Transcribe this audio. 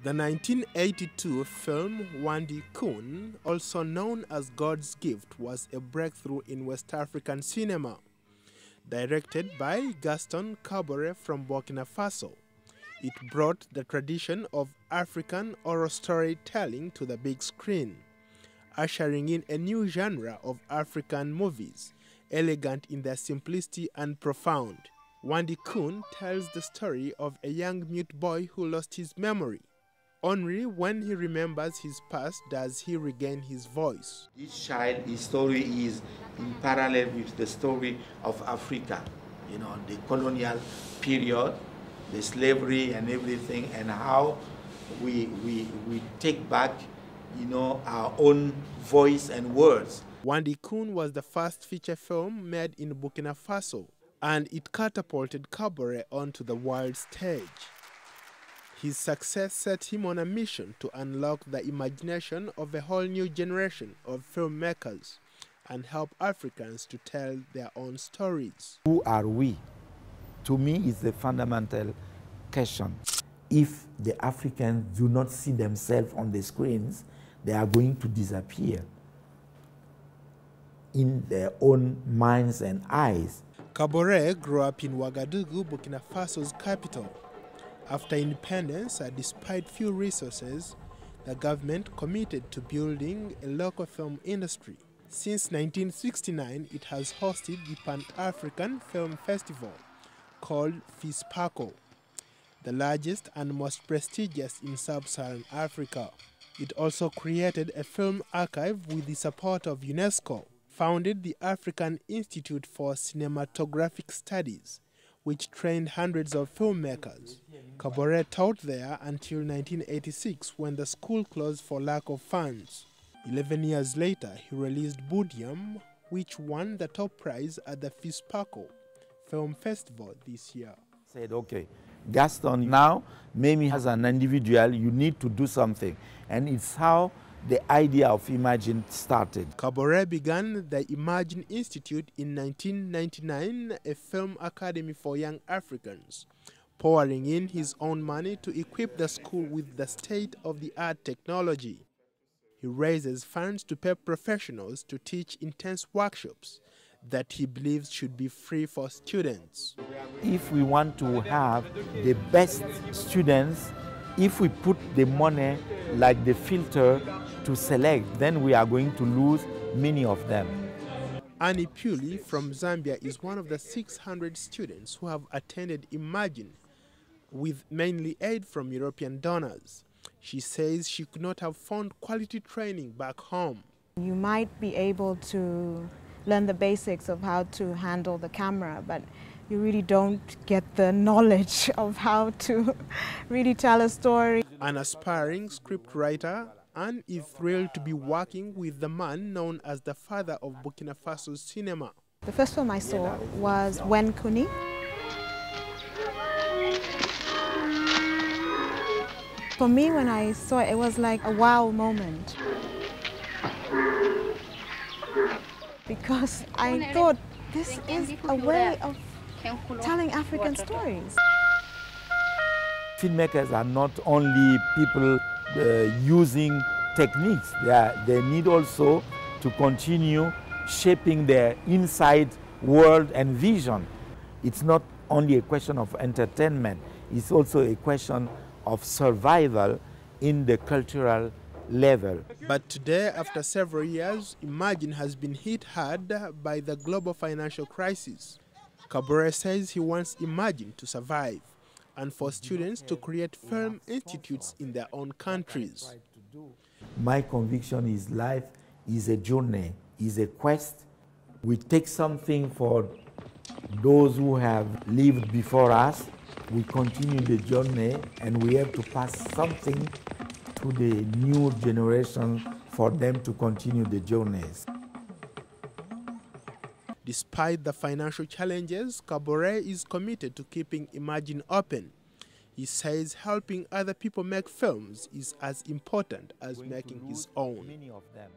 The 1982 film Wandi Kun, also known as God's Gift, was a breakthrough in West African cinema. Directed by Gaston Kabore from Burkina Faso, it brought the tradition of African oral storytelling to the big screen, ushering in a new genre of African movies, elegant in their simplicity and profound. Wandi Kun tells the story of a young mute boy who lost his memory. Only when he remembers his past does he regain his voice. Each child, his story is in parallel with the story of Africa, the colonial period, the slavery and everything, and how we take back, our own voice and words. Wandi Kun was the first feature film made in Burkina Faso, and it catapulted Kabore onto the world stage. His success set him on a mission to unlock the imagination of a whole new generation of filmmakers and help Africans to tell their own stories. Who are we? To me, it's a fundamental question. If the Africans do not see themselves on the screens, they are going to disappear in their own minds and eyes. Kabore grew up in Ouagadougou, Burkina Faso's capital. After independence, despite few resources, the government committed to building a local film industry. Since 1969, it has hosted the Pan-African Film Festival, called FISPACO, the largest and most prestigious in sub-Saharan Africa. It also created a film archive with the support of UNESCO, founded the African Institute for Cinematographic Studies, which trained hundreds of filmmakers. Kabore taught there until 1986, when the school closed for lack of funds. 11 years later, he released Budiam, which won the top prize at the FISPACO Film Festival this year. Said, okay, Gaston, now, maybe as an individual, you need to do something. And it's how the idea of Imagine started. Kabore began the Imagine Institute in 1999, a film academy for young Africans, pouring in his own money to equip the school with the state-of-the-art technology. He raises funds to pay professionals to teach intense workshops that he believes should be free for students. If we want to have the best students, if we put the money like the filter to select, then we are going to lose many of them. Annie Puli from Zambia is one of the 600 students who have attended Imagine, with mainly aid from European donors. She says she could not have found quality training back home. You might be able to learn the basics of how to handle the camera, but you really don't get the knowledge of how to really tell a story. An aspiring scriptwriter, Anne is thrilled to be working with the man known as the father of Burkina Faso's cinema. The first film I saw was Wen Kuni. For me, when I saw it, it was like a wow moment. Because I thought this is a way of telling African stories. Filmmakers are not only people using techniques, they need also to continue shaping their inside world and vision. It's not only a question of entertainment, it's also a question of survival in the cultural level. But today, after several years, Imagine has been hit hard by the global financial crisis. Kabore says he wants Imagine to survive and for students to create film institutes in their own countries. My conviction is life is a journey, is a quest. We take something for those who have lived before us. We continue the journey, and we have to pass something to the new generation for them to continue the journeys. Despite the financial challenges, Kabore is committed to keeping Imagine open. He says helping other people make films is as important as making his own. Many of them.